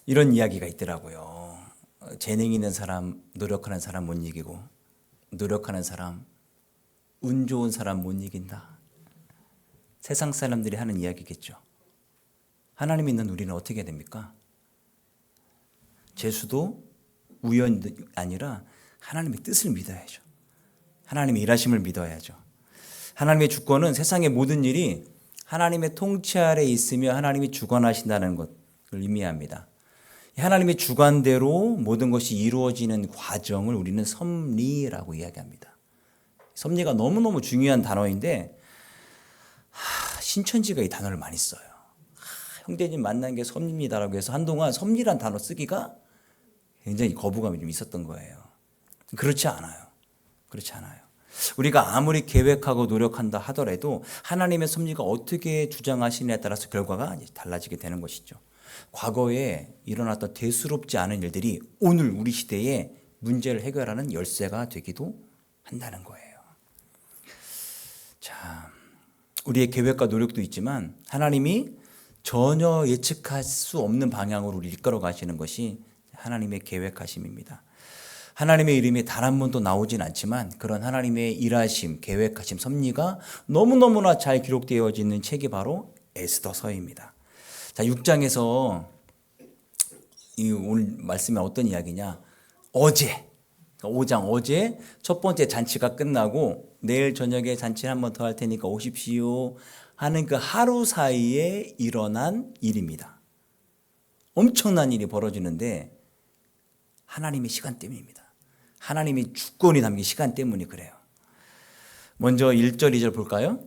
이런 이야기가 있더라고요. 재능 있는 사람, 노력하는 사람 못 이기고, 노력하는 사람, 운 좋은 사람 못 이긴다. 세상 사람들이 하는 이야기겠죠. 하나님 있는 우리는 어떻게 해야 됩니까? 재수도 우연이 아니라 하나님의 뜻을 믿어야죠. 하나님의 일하심을 믿어야죠. 하나님의 주권은 세상의 모든 일이 하나님의 통치 아래 있으며 하나님이 주관하신다는 것을 의미합니다. 하나님의 주관대로 모든 것이 이루어지는 과정을 우리는 섭리라고 이야기합니다. 섭리가 너무너무 중요한 단어인데 신천지가 이 단어를 많이 써요. 형제님 만난 게 섭리입니다라고 해서 한동안 섭리란 단어 쓰기가 굉장히 거부감이 좀 있었던 거예요. 그렇지 않아요. 그렇지 않아요. 우리가 아무리 계획하고 노력한다 하더라도 하나님의 섭리가 어떻게 주장하시느냐에 따라서 결과가 달라지게 되는 것이죠. 과거에 일어났던 대수롭지 않은 일들이 오늘 우리 시대에 문제를 해결하는 열쇠가 되기도 한다는 거예요. 자, 우리의 계획과 노력도 있지만 하나님이 전혀 예측할 수 없는 방향으로 우리를 이끌어 가시는 것이 하나님의 계획하심입니다. 하나님의 이름이 단 한 번도 나오진 않지만 그런 하나님의 일하심, 계획하심, 섭리가 너무너무나 잘 기록되어 있는 책이 바로 에스더서입니다. 자, 6장에서 이 오늘 말씀이 어떤 이야기냐? 어제 5장 어제 첫 번째 잔치가 끝나고 내일 저녁에 잔치를 한 번 더 할 테니까 오십시오 하는 그 하루 사이에 일어난 일입니다. 엄청난 일이 벌어지는데 하나님의 시간 때문입니다. 하나님의 주권이 담긴 시간 때문이 그래요. 먼저 1절 2절 볼까요?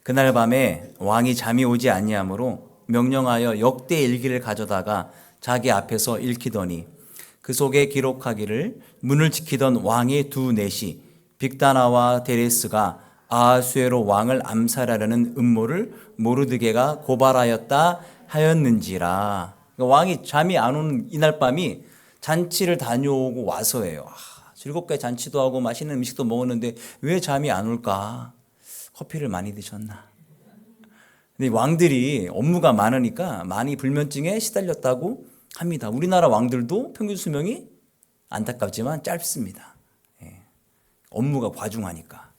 그날 밤에 왕이 잠이 오지 아니하므로 명령하여 역대 일기를 가져다가 자기 앞에서 읽히더니 그 속에 기록하기를 문을 지키던 왕의 두 넷이 빅다나와 데레스가 아하수에로 왕을 암살하려는 음모를 모르드게가 고발하였다 하였는지라. 왕이 잠이 안 오는 이날 밤이 잔치를 다녀오고 와서예요. 즐겁게 잔치도 하고 맛있는 음식도 먹었는데 왜 잠이 안 올까? 커피를 많이 드셨나? 근데 왕들이 업무가 많으니까 많이 불면증에 시달렸다고 합니다. 우리나라 왕들도 평균 수명이 안타깝지만 짧습니다. 업무가 과중하니까.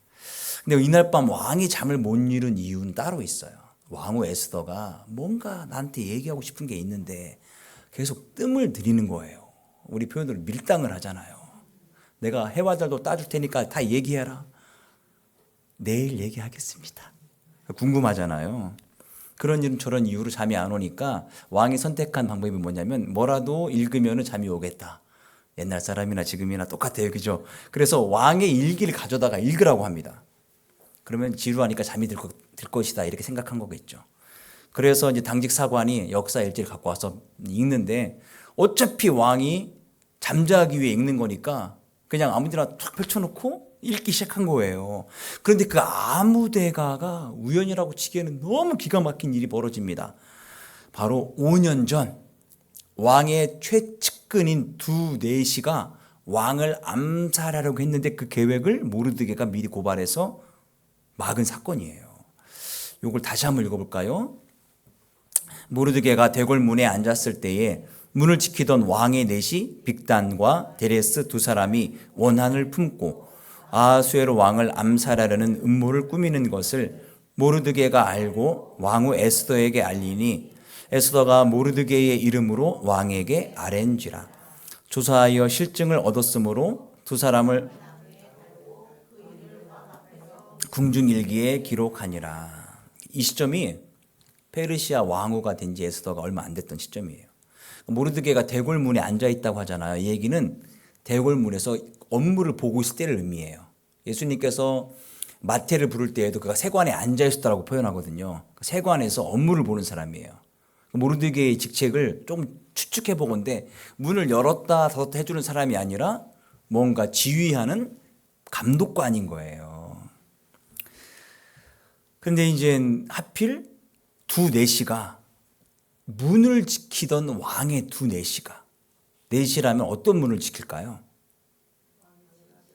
근데 이날 밤 왕이 잠을 못 이룬 이유는 따로 있어요. 왕후 에스더가 뭔가 나한테 얘기하고 싶은 게 있는데 계속 뜸을 들이는 거예요. 우리 표현으로 밀당을 하잖아요. 내가 해와달도 따줄 테니까 다 얘기해라. 내일 얘기하겠습니다. 궁금하잖아요. 그런 이름 저런 이유로 잠이 안 오니까 왕이 선택한 방법이 뭐냐면 뭐라도 읽으면 잠이 오겠다. 옛날 사람이나 지금이나 똑같아요. 그죠? 그래서 왕의 일기를 가져다가 읽으라고 합니다. 그러면 지루하니까 잠이 들 것이다. 이렇게 생각한 거겠죠. 그래서 이제 당직 사관이 역사 일지를 갖고 와서 읽는데 어차피 왕이 잠자기 위해 읽는 거니까 그냥 아무데나 툭 펼쳐놓고 읽기 시작한 거예요. 그런데 그 아무데가가 우연이라고 치기에는 너무 기가 막힌 일이 벌어집니다. 바로 5년 전 왕의 최측근인 두 넷이가 왕을 암살하려고 했는데 그 계획을 모르드게가 미리 고발해서 막은 사건이에요. 이걸 다시 한번 읽어볼까요? 모르드게가 대궐문에 앉았을 때에 문을 지키던 왕의 넷이 빅단과 데레스 두 사람이 원한을 품고 아하수에로 왕을 암살하려는 음모를 꾸미는 것을 모르드게가 알고 왕후 에스더에게 알리니 에스더가 모르드게의 이름으로 왕에게 아랜지라. 조사하여 실증을 얻었으므로 두 사람을 궁중일기에 기록하니라. 이 시점이 페르시아 왕후가 된 지 에스더가 얼마 안 됐던 시점이에요. 모르드게가 대궐문에 앉아 있다고 하잖아요. 이 얘기는 대궐문에서 업무를 보고 있을 때를 의미해요. 예수님께서 마태를 부를 때에도 그가 세관에 앉아 있었다고 표현하거든요. 세관에서 업무를 보는 사람이에요. 모르드게의 직책을 좀 추측해 보건데 문을 열었다 닫았다 해주는 사람이 아니라 뭔가 지휘하는 감독관인 거예요. 그런데 이제 하필 두 넷이가 문을 지키던 왕의 두 넷이가 넷이라면 어떤 문을 지킬까요?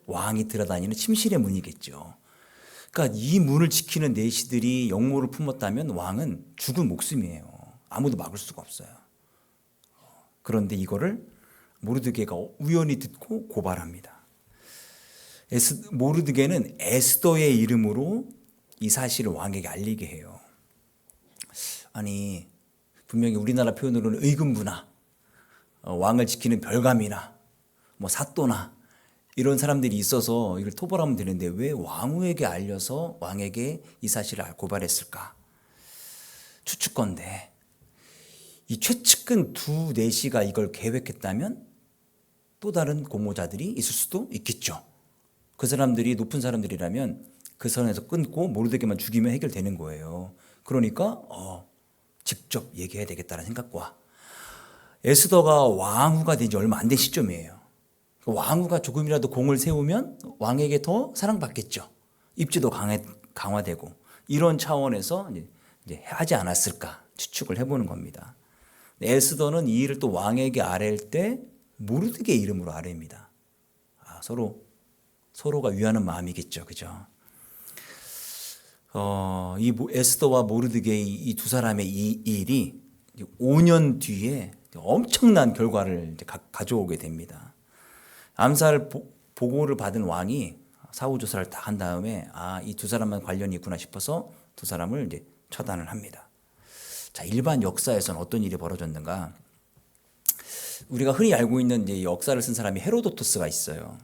왕이 들어다니는 침실의 문이겠죠. 그러니까 이 문을 지키는 내시들이 역모를 품었다면 왕은 죽은 목숨이에요. 아무도 막을 수가 없어요. 그런데 이거를 모르드게가 우연히 듣고 고발합니다. 모르드게는 에스더의 이름으로 이 사실을 왕에게 알리게 해요. 아니, 분명히 우리나라 표현으로는 의금부나 왕을 지키는 별감이나 뭐 사또나 이런 사람들이 있어서 이걸 토벌하면 되는데 왜 왕후에게 알려서 왕에게 이 사실을 고발했을까? 추측건데 이 최측근 두 내시가 이걸 계획했다면 또 다른 공모자들이 있을 수도 있겠죠. 그 사람들이 높은 사람들이라면 그 선에서 끊고 모르드게만 죽이면 해결되는 거예요. 그러니까 직접 얘기해야 되겠다는 생각과 에스더가 왕후가 된 지 얼마 안 된 시점이에요. 왕후가 조금이라도 공을 세우면 왕에게 더 사랑받겠죠. 입지도 강화되고 이런 차원에서 이제 하지 않았을까 추측을 해보는 겁니다. 에스더는 이 일을 또 왕에게 아뢰일 때 모르드게 이름으로 아뢰입니다. 서로가 위하는 마음이겠죠, 그죠? 이 에스더와 모르드게의 이 두 사람의 이 일이 5년 뒤에 엄청난 결과를 이제 가져오게 됩니다. 암살 보고를 받은 왕이 사후 조사를 다 한 다음에 이 두 사람만 관련이 있구나 싶어서 두 사람을 이제 처단을 합니다. 자, 일반 역사에서는 어떤 일이 벌어졌는가? 우리가 흔히 알고 있는 이제 역사를 쓴 사람이 헤로도토스가 있어요.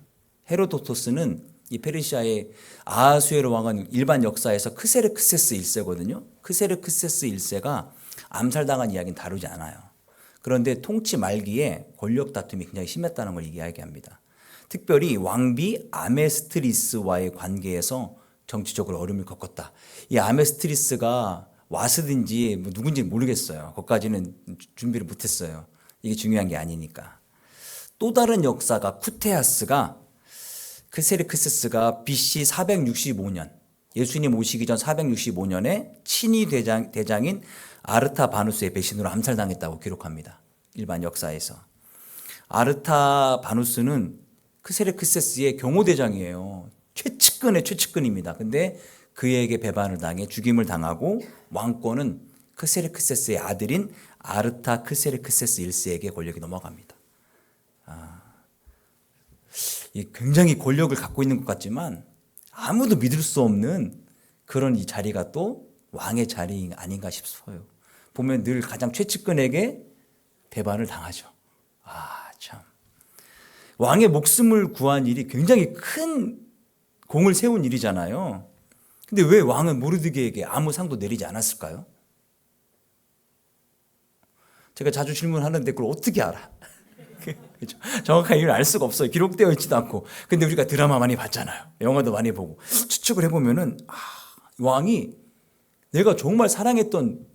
헤로도토스는 이 페르시아의 아하수에로 왕은 일반 역사에서 크세르크세스 1세거든요. 크세르크세스 1세가 암살당한 이야기는 다루지 않아요. 그런데 통치 말기에 권력 다툼이 굉장히 심했다는 걸 이야기합니다. 특별히 왕비 아메스트리스와의 관계에서 정치적으로 어려움을 겪었다. 이 아메스트리스가 와스든지 누군지 모르겠어요. 거기까지는 준비를 못했어요. 이게 중요한 게 아니니까. 또 다른 역사가 쿠테아스가 크세르크세스가 BC 465년 예수님 오시기 전 465년에 친위 대장인 아르타바누스의 배신으로 암살당했다고 기록합니다. 일반 역사에서. 아르타바누스는 크세르크세스의 경호대장이에요. 최측근의 최측근입니다. 근데 그에게 배반을 당해 죽임을 당하고 왕권은 크세르크세스의 아들인 아르타크세르크세스 1세에게 권력이 넘어갑니다. 굉장히 권력을 갖고 있는 것 같지만 아무도 믿을 수 없는 그런 이 자리가 또 왕의 자리 아닌가 싶어요. 보면 늘 가장 최측근에게 배반을 당하죠. 참. 왕의 목숨을 구한 일이 굉장히 큰 공을 세운 일이잖아요. 근데 왜 왕은 모르드게에게 아무 상도 내리지 않았을까요? 제가 자주 질문하는데 그걸 어떻게 알아? 정확한 이유를 알 수가 없어요. 기록되어 있지도 않고. 근데 우리가 드라마 많이 봤잖아요. 영화도 많이 보고. 추측을 해보면은 왕이 내가 정말 사랑했던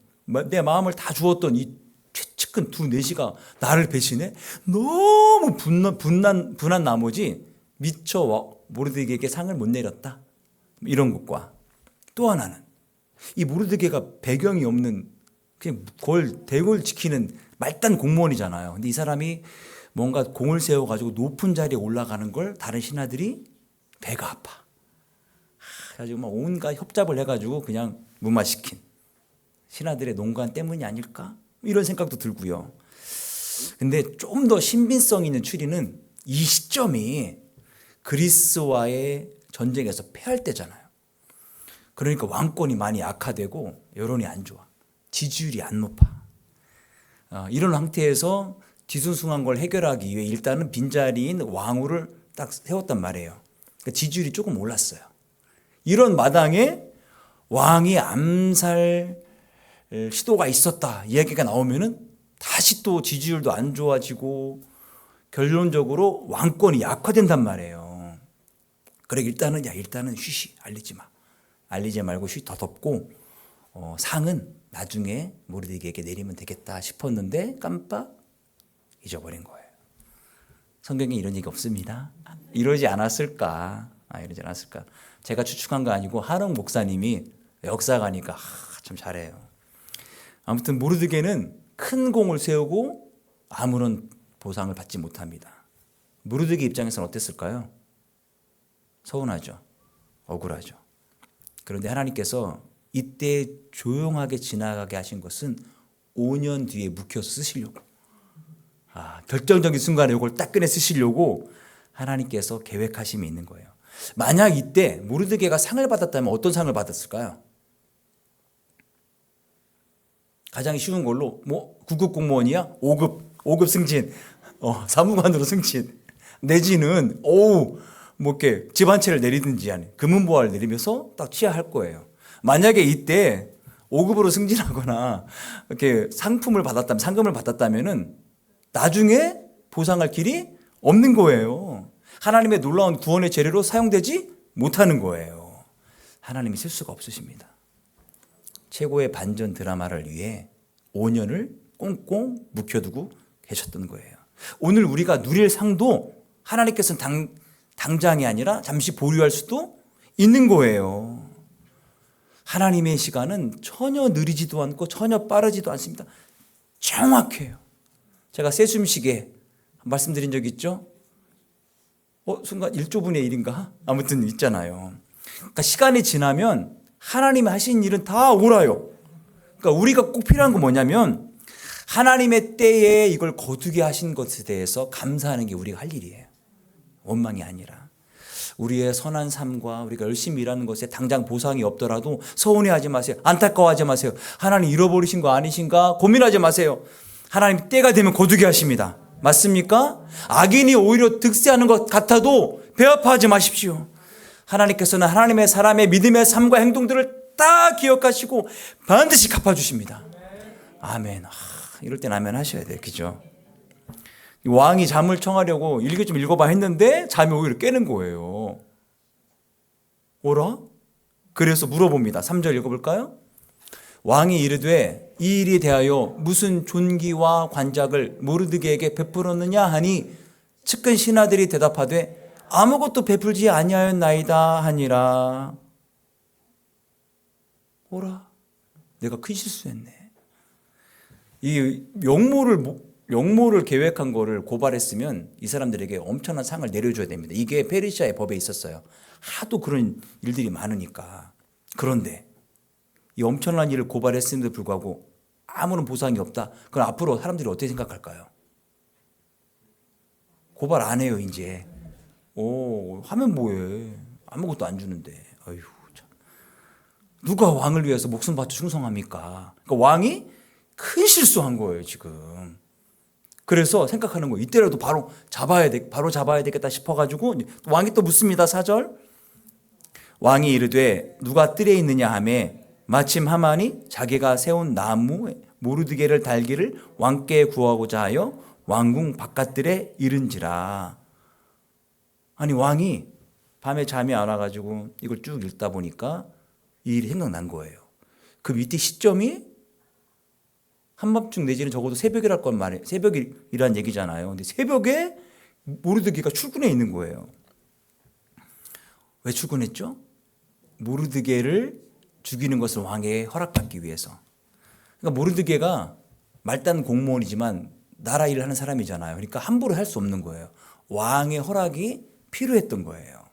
내 마음을 다 주었던 이 최측근 두 내시가 나를 배신해? 너무 분한 나머지 미처 모르드게에게 상을 못 내렸다. 이런 것과 또 하나는 이 모르드게가 배경이 없는 그냥 대궐 지키는 말단 공무원이잖아요. 근데 이 사람이 뭔가 공을 세워가지고 높은 자리에 올라가는 걸 다른 신하들이 배가 아파. 그래가지고 막 온갖 협잡을 해가지고 그냥 무마시킨 신하들의 농간 때문이 아닐까? 이런 생각도 들고요. 근데 좀 더 신빙성 있는 추리는 이 시점이 그리스와의 전쟁에서 패할 때잖아요. 그러니까 왕권이 많이 악화되고 여론이 안 좋아. 지지율이 안 높아. 이런 상태에서 뒤숭숭한 걸 해결하기 위해 일단은 빈자리인 왕후를 딱 세웠단 말이에요. 그러니까 지지율이 조금 올랐어요. 이런 마당에 왕이 암살 시도가 있었다 이야기가 나오면은 다시 또 지지율도 안 좋아지고 결론적으로 왕권이 약화된단 말이에요. 그래 일단은 쉬쉬 알리지 말고 쉬 더 덮고 상은 나중에 모르드게에게 내리면 되겠다 싶었는데 깜빡 잊어버린 거예요. 성경에 이런 얘기 없습니다. 이러지 않았을까? 제가 추측한 거 아니고 하릉 목사님이 역사가니까 참 잘해요. 아무튼 모르드게는 큰 공을 세우고 아무런 보상을 받지 못합니다. 모르드게 입장에서는 어땠을까요? 서운하죠. 억울하죠. 그런데 하나님께서 이때 조용하게 지나가게 하신 것은 5년 뒤에 묵혀서 쓰시려고. 결정적인 순간에 이걸 딱 꺼내 쓰시려고 하나님께서 계획하심이 있는 거예요. 만약 이때 모르드게가 상을 받았다면 어떤 상을 받았을까요? 가장 쉬운 걸로 9급 공무원이야? 5급 승진, 사무관으로 승진, 내지는 이렇게 집 한 채를 내리든지 금은보화를 내리면서 딱 취하할 거예요. 만약에 이때 5급으로 승진하거나 이렇게 상품을 받았다면, 상금을 받았다면은 나중에 보상할 길이 없는 거예요. 하나님의 놀라운 구원의 재료로 사용되지 못하는 거예요. 하나님이 실수가 없으십니다. 최고의 반전 드라마를 위해 5년을 꽁꽁 묵혀두고 계셨던 거예요. 오늘 우리가 누릴 상도 하나님께서는 당장이 아니라 잠시 보류할 수도 있는 거예요. 하나님의 시간은 전혀 느리지도 않고 전혀 빠르지도 않습니다. 정확해요. 제가 세숨시계 말씀드린 적 있죠? 순간 1조분의 1인가? 아무튼 있잖아요. 그러니까 시간이 지나면 하나님이 하신 일은 다 옳아요. 그러니까 우리가 꼭 필요한 건 뭐냐면 하나님의 때에 이걸 거두게 하신 것에 대해서 감사하는 게 우리가 할 일이에요. 원망이 아니라. 우리의 선한 삶과 우리가 열심히 일하는 것에 당장 보상이 없더라도 서운해하지 마세요. 안타까워하지 마세요. 하나님 잃어버리신 거 아니신가? 고민하지 마세요. 하나님 때가 되면 거두게 하십니다. 맞습니까? 악인이 오히려 득세하는 것 같아도 배아파하지 마십시오. 하나님께서는 하나님의 사람의 믿음의 삶과 행동들을 다 기억하시고 반드시 갚아주십니다. 아멘. 이럴 땐 아멘 하셔야 돼요. 그죠? 왕이 잠을 청하려고 일기 좀 읽어봐 했는데 잠이 오히려 깨는 거예요. 오라? 그래서 물어봅니다. 3절 읽어볼까요? 왕이 이르되 이 일에 대하여 무슨 존귀와 관작을 모르드게에게 베풀었느냐 하니 측근 신하들이 대답하되 아무것도 베풀지 아니하였나이다 하니라. 오라, 내가 큰 실수했네. 이 용모를 계획한 거를 고발했으면 이 사람들에게 엄청난 상을 내려줘야 됩니다. 이게 페르시아의 법에 있었어요. 하도 그런 일들이 많으니까. 그런데 이 엄청난 일을 고발했음에도 불구하고 아무런 보상이 없다. 그럼 앞으로 사람들이 어떻게 생각할까요? 고발 안 해요, 이제. 하면 뭐해. 아무것도 안 주는데. 어휴, 참. 누가 왕을 위해서 목숨 바쳐 충성합니까? 그러니까 왕이 큰 실수한 거예요, 지금. 그래서 생각하는 거예요. 이때라도 바로 잡아야 되겠다 싶어가지고 왕이 또 묻습니다. 4절. 왕이 이르되 누가 뜰에 있느냐 하매 마침 하만이 자기가 세운 나무에 모르드게를 달기를 왕께 구하고자 하여 왕궁 바깥들에 이른지라. 아니 왕이 밤에 잠이 안 와가지고 이걸 쭉 읽다 보니까 이 일이 생각난 거예요. 그 밑에 시점이 한밤중 내지는 적어도 새벽이랄 건 말이에요. 새벽이란 얘기잖아요. 근데 새벽에 모르드게가 출근해 있는 거예요. 왜 출근했죠? 모르드게를 죽이는 것을 왕에게 허락받기 위해서. 그러니까 모르드게가 말단 공무원이지만 나라 일을 하는 사람이잖아요. 그러니까 함부로 할 수 없는 거예요. 왕의 허락이 필요했던 거예요.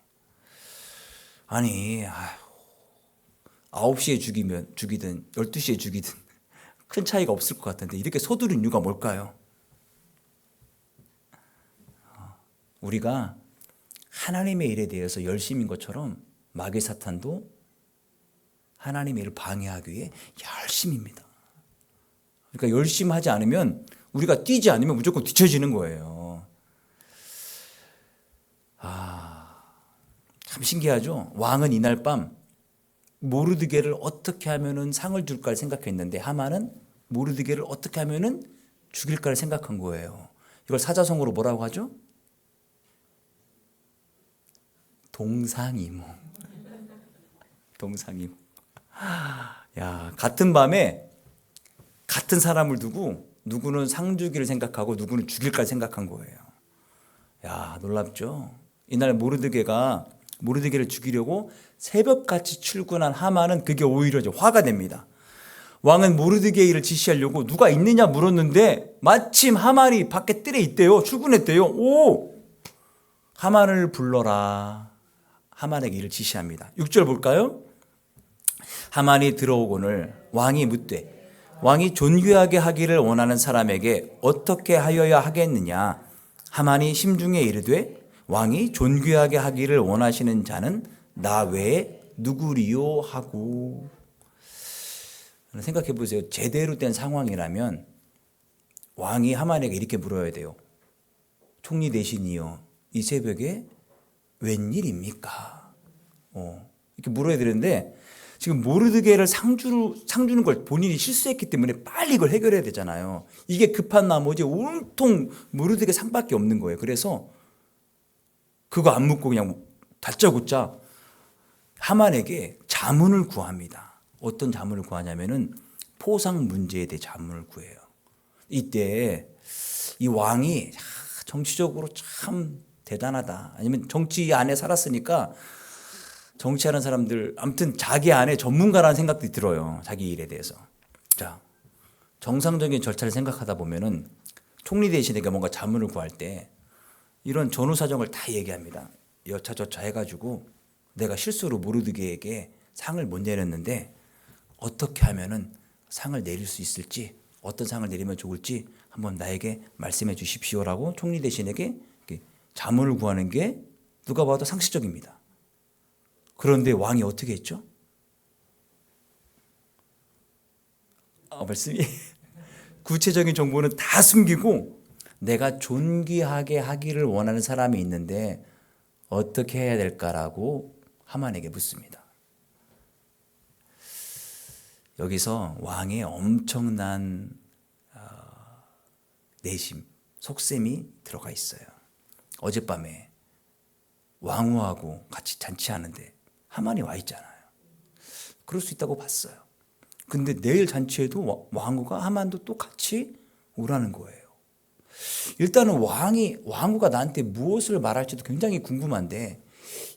아니 9시에 죽이든 12시에 죽이든 큰 차이가 없을 것 같은데 이렇게 서두른 이유가 뭘까요? 우리가 하나님의 일에 대해서 열심인 것처럼 마귀 사탄도 하나님의 일을 방해하기 위해 열심입니다. 그러니까 열심히 하지 않으면 우리가 뛰지 않으면 무조건 뒤처지는 거예요. 참 신기하죠? 왕은 이날 밤 모르드게를 어떻게 하면은 상을 줄까 생각했는데 하만은 모르드게를 어떻게 하면은 죽일까를 생각한 거예요. 이걸 사자성어로 뭐라고 하죠? 동상이몽. 동상이몽. 야, 같은 밤에 같은 사람을 두고 누구는 상 주기를 생각하고 누구는 죽일까 생각한 거예요. 야, 놀랍죠? 이날 모르드게를 죽이려고 새벽같이 출근한 하만은 그게 오히려 화가 됩니다. 왕은 모르드게의 일을 지시하려고 누가 있느냐 물었는데 마침 하만이 밖에 뜰에 있대요. 출근했대요. 하만을 불러라. 하만에게 일을 지시합니다. 6절 볼까요? 하만이 들어오거늘 왕이 묻되 왕이 존귀하게 하기를 원하는 사람에게 어떻게 하여야 하겠느냐? 하만이 심중에 이르되 왕이 존귀하게 하기를 원하시는 자는 나 외에 누구리요 하고. 생각해 보세요. 제대로 된 상황이라면 왕이 하만에게 이렇게 물어야 돼요. 총리 대신이요, 이 새벽에 웬일입니까? 이렇게 물어야 되는데 지금 모르드게를 상 주는 걸 본인이 실수했기 때문에 빨리 이걸 해결해야 되잖아요. 이게 급한 나머지 온통 모르드게 상밖에 없는 거예요. 그래서 그거 안 묻고 그냥 다짜고짜 하만에게 자문을 구합니다. 어떤 자문을 구하냐면은 포상 문제에 대해 자문을 구해요. 이때 이 왕이 정치적으로 참 대단하다. 아니면 정치 안에 살았으니까 정치하는 사람들, 아무튼 자기 안에 전문가라는 생각도 들어요. 자기 일에 대해서. 자, 정상적인 절차를 생각하다 보면은 총리 대신에게 뭔가 자문을 구할 때 이런 전후 사정을 다 얘기합니다. 여차저차 해가지고 내가 실수로 모르드게에게 상을 못 내렸는데 어떻게 하면은 상을 내릴 수 있을지, 어떤 상을 내리면 좋을지 한번 나에게 말씀해 주십시오라고 총리 대신에게 자문을 구하는 게 누가 봐도 상식적입니다. 그런데 왕이 어떻게 했죠? 말씀이 구체적인 정보는 다 숨기고 내가 존귀하게 하기를 원하는 사람이 있는데 어떻게 해야 될까라고 하만에게 묻습니다. 여기서 왕의 엄청난 내심, 속셈이 들어가 있어요. 어젯밤에 왕후하고 같이 잔치하는데 하만이 와 있잖아요. 그럴 수 있다고 봤어요. 근데 내일 잔치에도 왕후가 하만도 또 같이 오라는 거예요. 일단은 왕후가 나한테 무엇을 말할지도 굉장히 궁금한데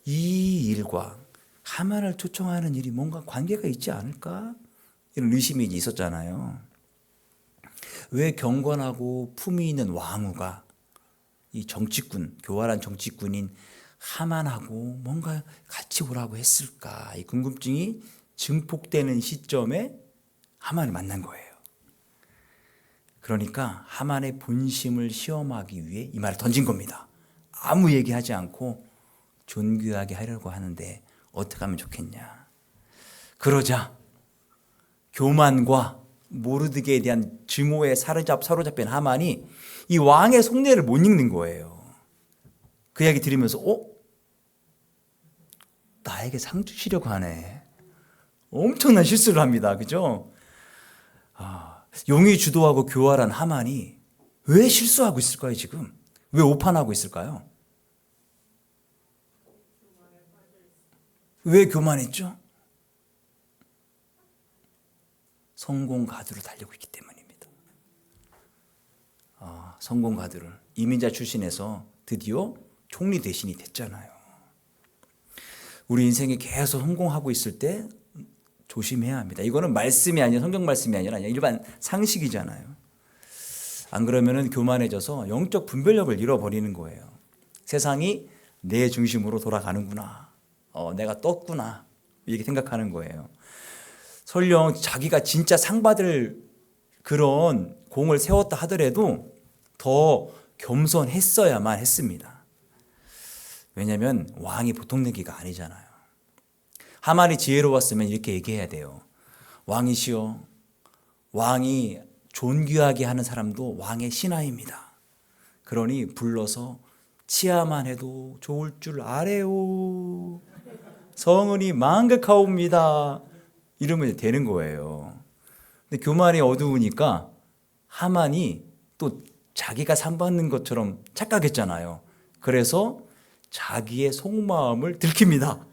이 일과 하만을 초청하는 일이 뭔가 관계가 있지 않을까? 이런 의심이 있었잖아요. 왜 경건하고 품위 있는 왕후가 이 정치꾼, 교활한 정치꾼인 하만하고 뭔가 같이 오라고 했을까? 이 궁금증이 증폭되는 시점에 하만을 만난 거예요. 그러니까 하만의 본심을 시험하기 위해 이 말을 던진 겁니다. 아무 얘기하지 않고 존귀하게 하려고 하는데 어떻게 하면 좋겠냐. 그러자 교만과 모르드게에 대한 증오에 사로잡힌 하만이 이 왕의 속내를 못 읽는 거예요. 그 이야기 들으면서 나에게 상 주시려고 하네. 엄청난 실수를 합니다. 그죠? 용의 주도하고 교활한 하만이 왜 실수하고 있을까요, 지금? 왜 오판하고 있을까요? 왜 교만했죠? 성공 가두로 달리고 있기 때문입니다. 성공 가두를 이민자 출신에서 드디어 총리 대신이 됐잖아요. 우리 인생에 계속 성공하고 있을 때 조심해야 합니다. 이거는 말씀이 아니라 성경 말씀이 아니라 일반 상식이잖아요. 안 그러면은 교만해져서 영적 분별력을 잃어버리는 거예요. 세상이 내 중심으로 돌아가는구나. 내가 떴구나. 이렇게 생각하는 거예요. 설령 자기가 진짜 상 받을 그런 공을 세웠다 하더라도 더 겸손했어야만 했습니다. 왜냐하면 왕이 보통 내기가 아니잖아요. 하만이 지혜로웠으면 이렇게 얘기해야 돼요. 왕이시여, 왕이 존귀하게 하는 사람도 왕의 신하입니다. 그러니 불러서 치아만 해도 좋을 줄 아래요. 성은이 망극하옵니다. 이러면 되는 거예요. 근데 교만이 어두우니까 하만이 또 자기가 상 받는 것처럼 착각했잖아요. 그래서 자기의 속마음을 들킵니다.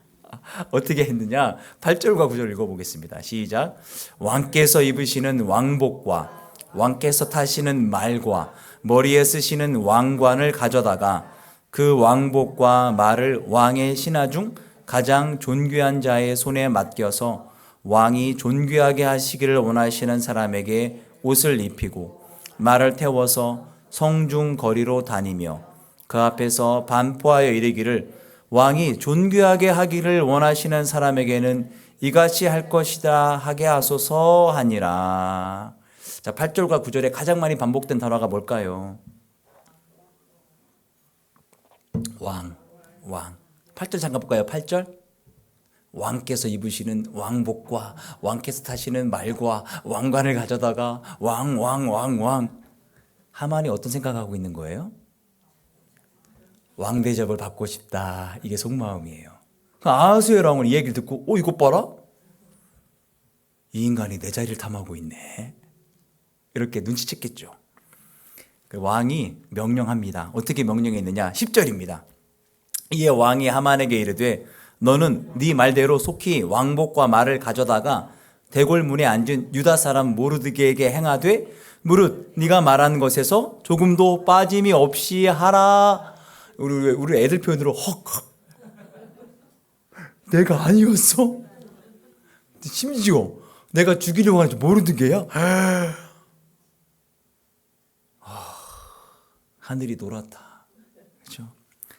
어떻게 했느냐? 8절과 9절 읽어보겠습니다. 시작. 왕께서 입으시는 왕복과 왕께서 타시는 말과 머리에 쓰시는 왕관을 가져다가 그 왕복과 말을 왕의 신하 중 가장 존귀한 자의 손에 맡겨서 왕이 존귀하게 하시기를 원하시는 사람에게 옷을 입히고 말을 태워서 성중 거리로 다니며 그 앞에서 반포하여 이르기를 왕이 존귀하게 하기를 원하시는 사람에게는 이같이 할 것이다 하게 하소서 하니라. 자, 8절과 9절에 가장 많이 반복된 단어가 뭘까요? 왕. 8절 잠깐 볼까요? 8절. 왕께서 입으시는 왕복과 왕께서 타시는 말과 왕관을 가져다가 왕. 하만이 어떤 생각하고 있는 거예요? 왕 대접을 받고 싶다. 이게 속마음이에요. 아하수엘 왕은 이 얘기를 듣고 이것 봐라. 이 인간이 내 자리를 탐하고 있네. 이렇게 눈치챘겠죠. 왕이 명령합니다. 어떻게 명령했느냐? 10절입니다. 이에 왕이 하만에게 이르되 너는 네 말대로 속히 왕복과 말을 가져다가 대궐문에 앉은 유다 사람 모르드게에게 행하되 무릇 네가 말한 것에서 조금도 빠짐이 없이 하라. 우리 애들 표현으로 헉. 내가 아니었어? 심지어 내가 죽이려고 하는지 모르드게야? 하늘이 놀았다. 그렇죠?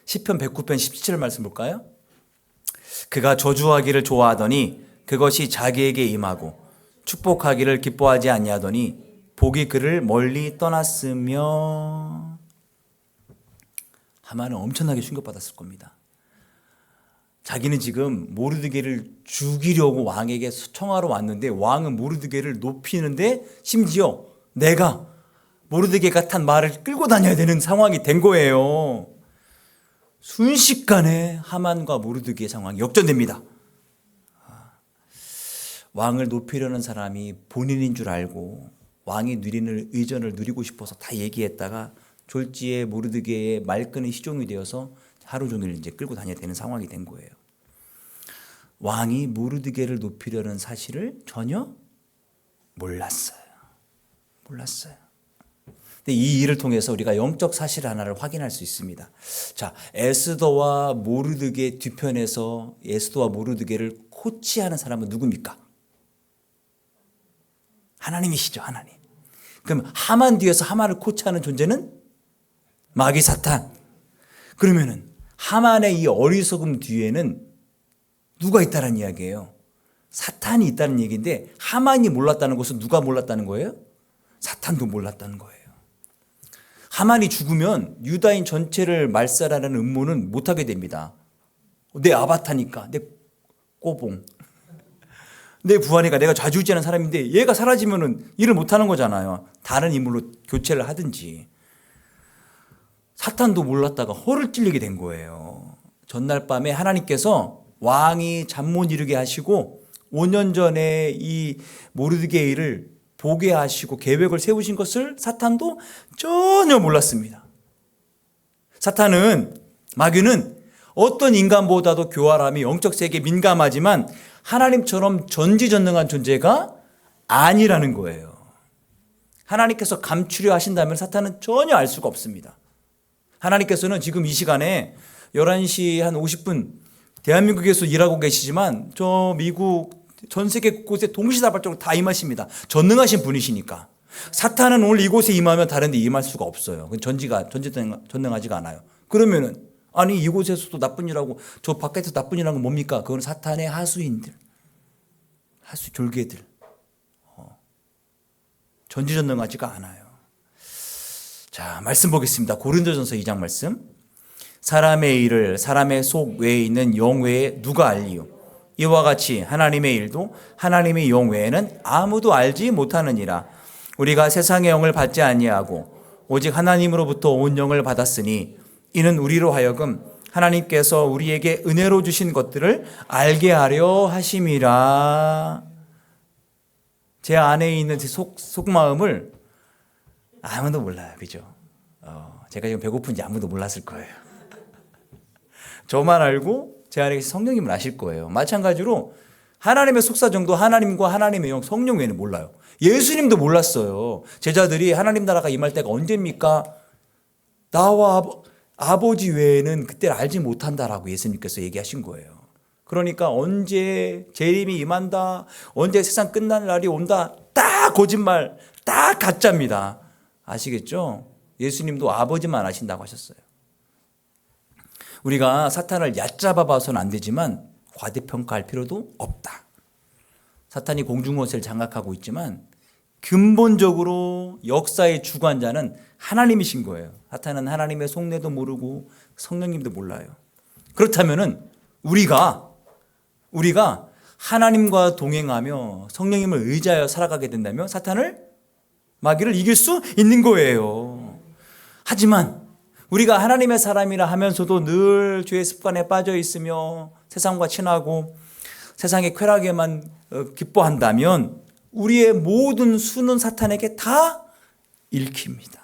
시편 109편 17절 말씀 볼까요? 그가 저주하기를 좋아하더니 그것이 자기에게 임하고 축복하기를 기뻐하지 아니하더니 복이 그를 멀리 떠났으며. 하만은 엄청나게 충격받았을 겁니다. 자기는 지금 모르드게를 죽이려고 왕에게 청하러 왔는데 왕은 모르드게를 높이는데 심지어 내가 모르드게가 탄 말을 끌고 다녀야 되는 상황이 된 거예요. 순식간에 하만과 모르드게의 상황이 역전됩니다. 왕을 높이려는 사람이 본인인 줄 알고 왕이 누리는 의전을 누리고 싶어서 다 얘기했다가 졸지에 모르드게의 말끄는 시종이 되어서 하루 종일 이제 끌고 다녀야 되는 상황이 된 거예요. 왕이 모르드게를 높이려는 사실을 전혀 몰랐어요. 근데 이 일을 통해서 우리가 영적 사실 하나를 확인할 수 있습니다. 자, 에스더와 모르드게 뒤편에서 에스더와 모르드게를 코치하는 사람은 누굽니까? 하나님이시죠, 하나님. 그럼 하만 뒤에서 하만을 코치하는 존재는 마귀 사탄. 그러면은 하만의 이 어리석음 뒤에는 누가 있다는 이야기예요? 사탄이 있다는 얘기인데 하만이 몰랐다는 것은 누가 몰랐다는 거예요? 사탄도 몰랐다는 거예요. 하만이 죽으면 유다인 전체를 말살하는 음모는 못하게 됩니다. 내 아바타니까, 내 꼬봉, 내 부하니까 내가 좌지우지하는 사람인데 얘가 사라지면은 일을 못하는 거잖아요. 다른 인물로 교체를 하든지. 사탄도 몰랐다가 허를 찔리게 된 거예요. 전날 밤에 하나님께서 왕이 잠 못 이루게 하시고 5년 전에 이 모르드게이를 보게 하시고 계획을 세우신 것을 사탄도 전혀 몰랐습니다. 사탄은, 마귀는 어떤 인간보다도 교활함이 영적 세계에 민감하지만 하나님처럼 전지전능한 존재가 아니라는 거예요. 하나님께서 감추려 하신다면 사탄은 전혀 알 수가 없습니다. 하나님께서는 지금 이 시간에 11시 한 50분 대한민국에서 일하고 계시지만 저 미국 전 세계 곳에 동시다발적으로 다 임하십니다. 전능하신 분이시니까. 사탄은 오늘 이곳에 임하면 다른 데 임할 수가 없어요. 전능하지가 않아요. 그러면은 아니 이곳에서도 나쁜 일하고 저 밖에서 나쁜 일하는 건 뭡니까? 그건 사탄의 하수인들, 졸개들. 전지전능하지가 않아요. 자, 말씀 보겠습니다. 고린도전서 2장 말씀. 사람의 일을 사람의 속 외에 있는 영 외에 누가 알리요? 이와 같이 하나님의 일도 하나님의 영 외에는 아무도 알지 못하느니라. 우리가 세상의 영을 받지 아니하고 오직 하나님으로부터 온 영을 받았으니 이는 우리로 하여금 하나님께서 우리에게 은혜로 주신 것들을 알게 하려 하심이라. 제 안에 있는 제 속마음을 아무도 몰라요. 그죠? 제가 지금 배고픈지 아무도 몰랐을 거예요. 저만 알고 제 안에 성령님을 아실 거예요. 마찬가지로 하나님의 속사정도 하나님과 하나님의 영, 성령 외에는 몰라요. 예수님도 몰랐어요. 제자들이 하나님 나라가 임할 때가 언제입니까? 나와 아버지 외에는 그때를 알지 못한다라고 예수님께서 얘기하신 거예요. 그러니까 언제 재림이 임한다, 언제 세상 끝날 날이 온다, 딱 거짓말, 딱 가짜입니다. 아시겠죠? 예수님도 아버지만 아신다고 하셨어요. 우리가 사탄을 얕잡아 봐서는 안 되지만 과대평가할 필요도 없다. 사탄이 공중원세를 장악하고 있지만 근본적으로 역사의 주관자는 하나님이신 거예요. 사탄은 하나님의 속내도 모르고 성령님도 몰라요. 그렇다면은 우리가 하나님과 동행하며 성령님을 의지하여 살아가게 된다면 사탄을, 마귀를 이길 수 있는 거예요. 하지만 우리가 하나님의 사람이라 하면서도 늘 죄의 습관에 빠져 있으며 세상과 친하고 세상의 쾌락에만 기뻐한다면 우리의 모든 수는 사탄에게 다 읽힙니다.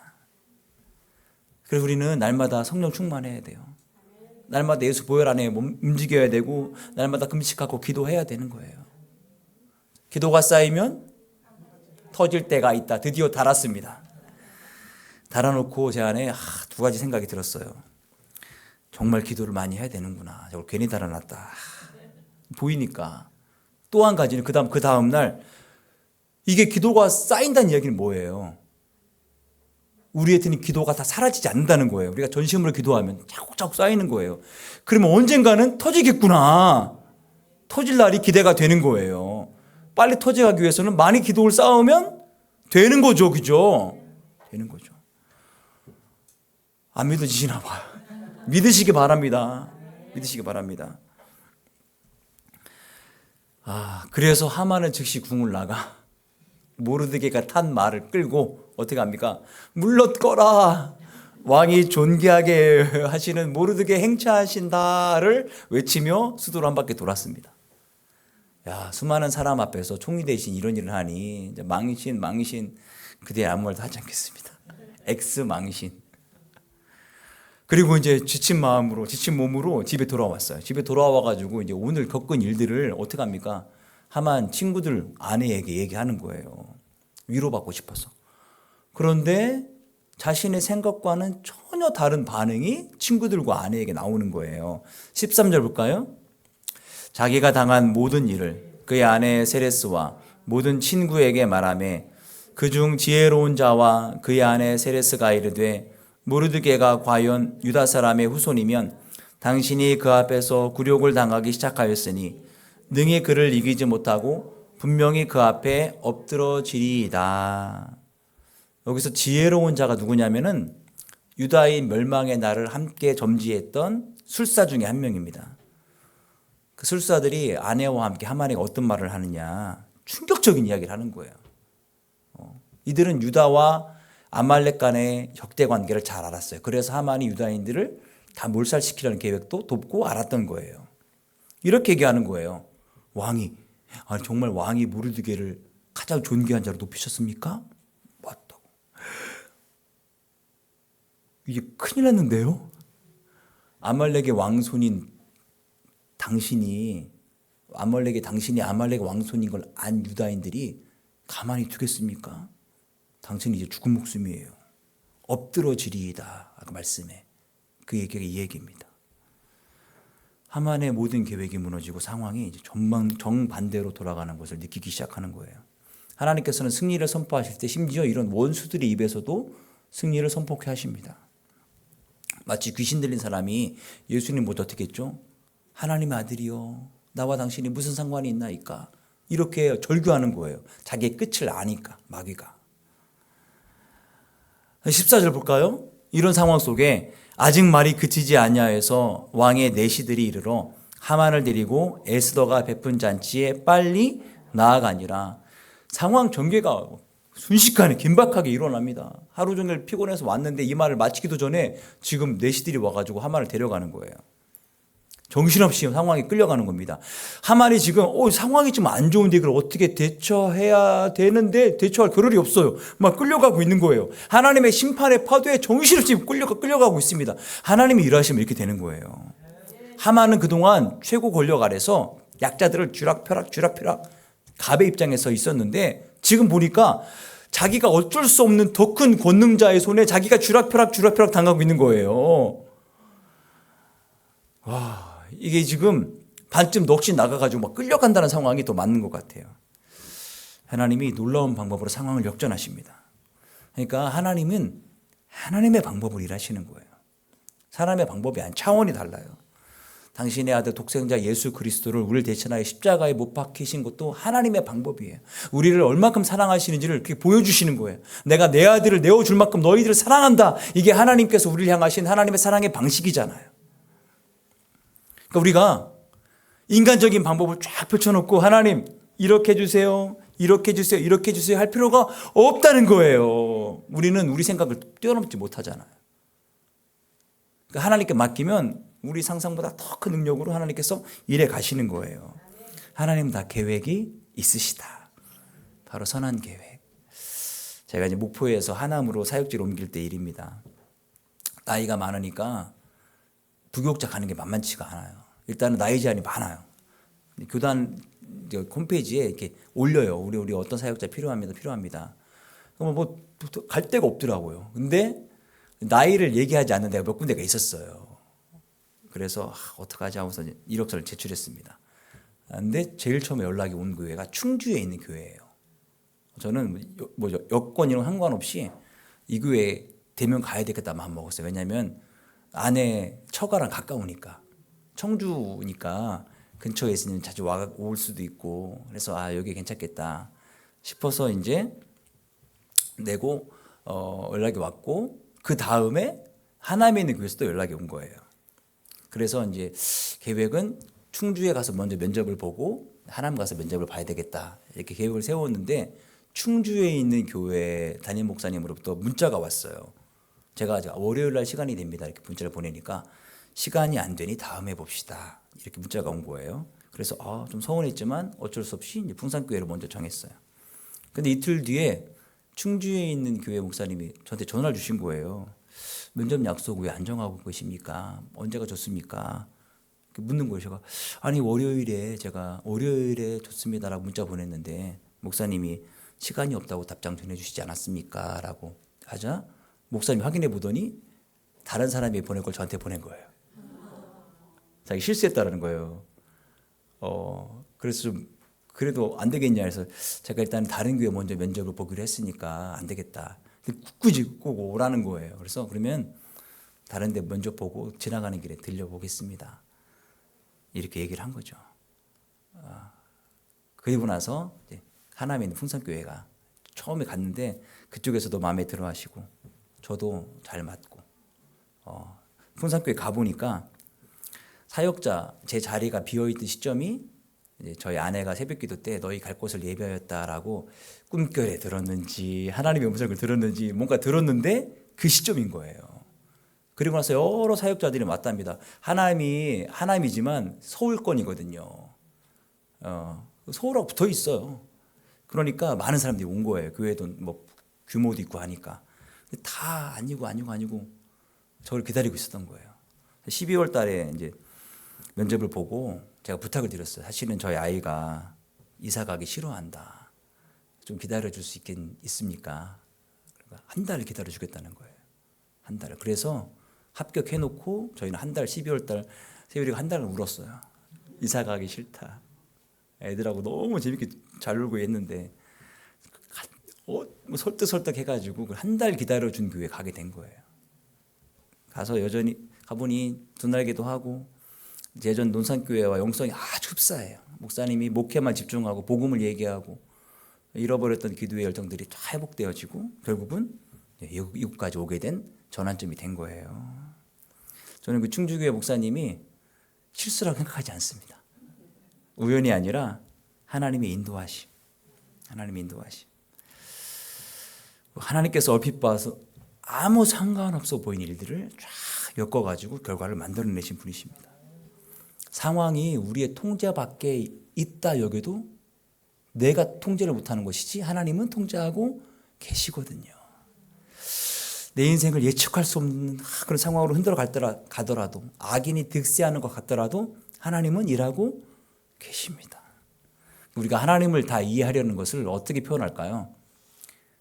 그래서 우리는 날마다 성령 충만해야 돼요. 날마다 예수 보혈 안에 움직여야 되고 날마다 금식하고 기도해야 되는 거예요. 기도가 쌓이면 터질 때가 있다. 드디어 달았습니다. 달아놓고 제 안에 두 가지 생각이 들었어요. 정말 기도를 많이 해야 되는구나. 저걸 괜히 달아놨다. 보이니까. 또 한 가지는 그 다음 날 이게 기도가 쌓인다는 이야기는 뭐예요? 우리한테는 기도가 다 사라지지 않는다는 거예요. 우리가 전심으로 기도하면 자꾸 쌓이는 거예요. 그러면 언젠가는 터지겠구나. 터질 날이 기대가 되는 거예요. 빨리 터져가기 위해서는 많이 기도를 쌓으면 되는 거죠. 그죠? 되는 거죠. 안 믿어지시나 봐요. 믿으시기 바랍니다. 믿으시기 바랍니다. 그래서 하만은 즉시 궁을 나가 모르드게가 탄 말을 끌고 어떻게 합니까? 물러거라. 왕이 존귀하게 하시는 모르드게 행차하신다를 외치며 수도로 한 바퀴 돌았습니다. 야, 수많은 사람 앞에서 총리 대신 이런 일을 하니 이제 망신 그대 아무 말도 하지 않겠습니다. 엑스 망신. 그리고 이제 지친 몸으로 집에 돌아왔어요. 집에 돌아와가지고 이제 오늘 겪은 일들을 어떻게 합니까? 하만 친구들 아내에게 얘기하는 거예요. 위로받고 싶어서. 그런데 자신의 생각과는 전혀 다른 반응이 친구들과 아내에게 나오는 거예요. 13절 볼까요? 자기가 당한 모든 일을 그의 아내 세레스와 모든 친구에게 말하며 그중 지혜로운 자와 그의 아내 세레스가 이르되 모르드게가 과연 유다 사람의 후손이면 당신이 그 앞에서 굴욕을 당하기 시작하였으니 능히 그를 이기지 못하고 분명히 그 앞에 엎드러지리이다. 여기서 지혜로운 자가 누구냐면은 유다의 멸망의 날을 함께 점지했던 술사 중에 한 명입니다. 그 술사들이 아내와 함께 하만에게 어떤 말을 하느냐, 충격적인 이야기를 하는 거예요. 이들은 유다와 아말렉 간의 적대 관계를 잘 알았어요. 그래서 하만이 유다인들을 다 몰살시키려는 계획도 돕고 알았던 거예요. 이렇게 얘기하는 거예요. 정말 왕이 모르드게를 가장 존귀한 자로 높이셨습니까? 맞다고. 이게 큰일 났는데요. 아말렉의 왕손인 당신이 아말렉의 왕손인 걸 안 유다인들이 가만히 두겠습니까? 당신은 이제 죽은 목숨이에요. 엎드러지리이다. 아까 말씀에 그 얘기가 이 얘기입니다. 하만의 모든 계획이 무너지고 상황이 이제 정반대로 돌아가는 것을 느끼기 시작하는 거예요. 하나님께서는 승리를 선포하실 때 심지어 이런 원수들의 입에서도 승리를 선포케 하십니다. 마치 귀신 들린 사람이 예수님 못 어떻게 했죠? 하나님의 아들이요, 나와 당신이 무슨 상관이 있나이까? 이렇게 절규하는 거예요. 자기의 끝을 아니까, 마귀가. 14절 볼까요? 이런 상황 속에 아직 말이 그치지 아니하여서 왕의 내시들이 이르러 하만을 데리고 에스더가 베푼 잔치에 빨리 나아가니라. 상황 전개가 순식간에 긴박하게 일어납니다. 하루 종일 피곤해서 왔는데 이 말을 마치기도 전에 지금 내시들이 와가지고 하만을 데려가는 거예요. 정신없이 상황이 끌려가는 겁니다. 하만이 지금 상황이 좀 안 좋은데 이걸 어떻게 대처해야 되는데 대처할 겨를이 없어요. 막 끌려가고 있는 거예요. 하나님의 심판의 파도에 정신없이 끌려가고 있습니다. 하나님이 일하시면 이렇게 되는 거예요. 하만은 그동안 최고 권력 아래서 약자들을 쥐락펴락 갑의 입장에 서 있었는데 지금 보니까 자기가 어쩔 수 없는 더 큰 권능자의 손에 자기가 쥐락펴락 당하고 있는 거예요. 이게 지금 반쯤 넋이 나가가지고 막 끌려간다는 상황이 더 맞는 것 같아요. 하나님이 놀라운 방법으로 상황을 역전하십니다. 그러니까 하나님은 하나님의 방법으로 일하시는 거예요. 사람의 방법이 아닌 차원이 달라요. 당신의 아들 독생자 예수 그리스도를 우리를 대신하여 십자가에 못 박히신 것도 하나님의 방법이에요. 우리를 얼마큼 사랑하시는지를 이렇게 보여주시는 거예요. 내가 내 아들을 내어줄 만큼 너희들을 사랑한다. 이게 하나님께서 우리를 향하신 하나님의 사랑의 방식이잖아요. 그러니까 우리가 인간적인 방법을 쫙 펼쳐놓고 하나님 이렇게 해주세요, 이렇게 해주세요, 이렇게 해주세요 할 필요가 없다는 거예요. 우리는 우리 생각을 뛰어넘지 못하잖아요. 그러니까 하나님께 맡기면 우리 상상보다 더 큰 능력으로 하나님께서 일해 가시는 거예요. 하나님은 다 계획이 있으시다. 바로 선한 계획. 제가 이제 목포에서 하남으로 사역지를 옮길 때 일입니다. 나이가 많으니까 부교육자 가는 게 만만치가 않아요. 일단은 나이 제한이 많아요. 교단 홈페이지에 이렇게 올려요. 우리 어떤 사역자 필요합니다. 그럼 뭐 갈 데가 없더라고요. 근데 나이를 얘기하지 않는 데가 몇 군데가 있었어요. 그래서 어떡하지 하면서 이력서를 제출했습니다. 근데 제일 처음에 연락이 온 교회가 충주에 있는 교회예요. 저는 여건 이런 상관없이 이 교회 되면 가야 되겠다 마음 먹었어요. 왜냐하면 아내 처가랑 가까우니까, 청주니까 근처에 있으면 자주 올 수도 있고, 그래서 여기 괜찮겠다 싶어서 이제 내고 연락이 왔고, 그 다음에 하남에 있는 교회에서 또 연락이 온 거예요. 그래서 이제 계획은 충주에 가서 먼저 면접을 보고 하남 가서 면접을 봐야 되겠다 이렇게 계획을 세웠는데, 충주에 있는 교회 담임 목사님으로부터 문자가 왔어요. 제가 월요일 날 시간이 됩니다 이렇게 문자를 보내니까 시간이 안 되니 다음에 봅시다 이렇게 문자가 온 거예요. 그래서 좀 서운했지만 어쩔 수 없이 이제 풍산교회를 먼저 정했어요. 근데 이틀 뒤에 충주에 있는 교회 목사님이 저한테 전화를 주신 거예요. 면접 약속 왜 안 정하고 계십니까? 언제가 좋습니까? 묻는 거예요. 제가 아니 월요일에 좋습니다라고 문자 보냈는데 목사님이 시간이 없다고 답장 전해주시지 않았습니까? 라고 하자 목사님 확인해 보더니 다른 사람이 보낸 걸 저한테 보낸 거예요. 자기 실수했다라는 거예요. 그래서 좀 그래도 안 되겠냐 해서 제가 일단 다른 교회 먼저 면접을 보기로 했으니까 안 되겠다. 굳이 꼭 오라는 거예요. 그래서 그러면 다른 데 면접 보고 지나가는 길에 들려보겠습니다. 이렇게 얘기를 한 거죠. 그리고 나서 이제 하남에 있는 풍산교회가 처음에 갔는데 그쪽에서도 마음에 들어 하시고 저도 잘 맞고 풍산교회 가보니까 사역자 제 자리가 비어있던 시점이 이제 저희 아내가 새벽기도 때 너희 갈 곳을 예배하였다라고 꿈결에 들었는지 하나님의 음성을 들었는지 뭔가 들었는데 그 시점인 거예요. 그리고 나서 여러 사역자들이 왔답니다. 하남이지만 서울권이거든요. 서울하고 붙어 있어요. 그러니까 많은 사람들이 온 거예요. 교회도 뭐 규모도 있고 하니까. 다 아니고 저를 기다리고 있었던 거예요. 12월 달에 이제 면접을 보고 제가 부탁을 드렸어요. 사실은 저희 아이가 이사 가기 싫어한다. 좀 기다려 줄 수 있습니까? 한 달을 기다려 주겠다는 거예요. 한 달을. 그래서 합격해 놓고 저희는 한 달 12월 달 세율이가 한 달을 울었어요. 이사 가기 싫다. 애들하고 너무 재밌게 잘 놀고 했는데 설득 해가지고 한 달 기다려 준 교회 가게 된 거예요. 가서 여전히 가보니 두날기도 하고 예전 논산교회와 영성이 아주 흡사해요. 목사님이 목회만 집중하고 복음을 얘기하고 잃어버렸던 기도의 열정들이 다 회복되어지고 결국은 이곳까지 오게 된 전환점이 된 거예요. 저는 그 충주교회 목사님이 실수라고 생각하지 않습니다. 우연이 아니라 하나님의 인도하심. 하나님께서 얼핏 봐서 아무 상관없어 보이는 일들을 쫙 엮어가지고 결과를 만들어내신 분이십니다. 상황이 우리의 통제 밖에 있다 여겨도 내가 통제를 못하는 것이지 하나님은 통제하고 계시거든요. 내 인생을 예측할 수 없는 그런 상황으로 흔들어 가더라도 악인이 득세하는 것 같더라도 하나님은 일하고 계십니다. 우리가 하나님을 다 이해하려는 것을 어떻게 표현할까요?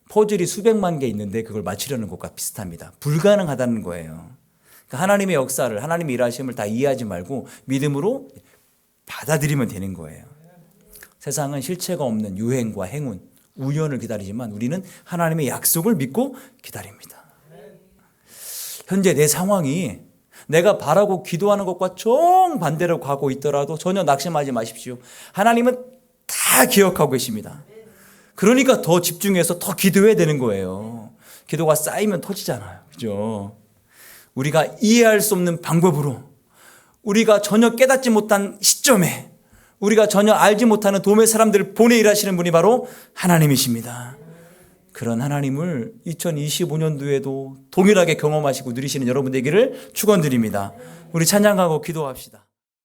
퍼즐이 수백만 개 있는데 그걸 맞추려는 것과 비슷합니다. 불가능하다는 거예요. 그러니까 하나님의 역사를, 하나님의 일하심을 다 이해하지 말고 믿음으로 받아들이면 되는 거예요. 세상은 실체가 없는 유행과 행운, 우연을 기다리지만 우리는 하나님의 약속을 믿고 기다립니다. 현재 내 상황이 내가 바라고 기도하는 것과 정반대로 가고 있더라도 전혀 낙심하지 마십시오. 하나님은 다 기억하고 계십니다. 그러니까 더 집중해서 더 기도해야 되는 거예요. 기도가 쌓이면 터지잖아요. 그죠? 우리가 이해할 수 없는 방법으로, 우리가 전혀 깨닫지 못한 시점에, 우리가 전혀 알지 못하는 도움의 사람들을 보내 일하시는 분이 바로 하나님이십니다. 그런 하나님을 2025년도에도 동일하게 경험하시고 누리시는 여러분 되기를 축원드립니다. 우리 찬양하고 기도합시다.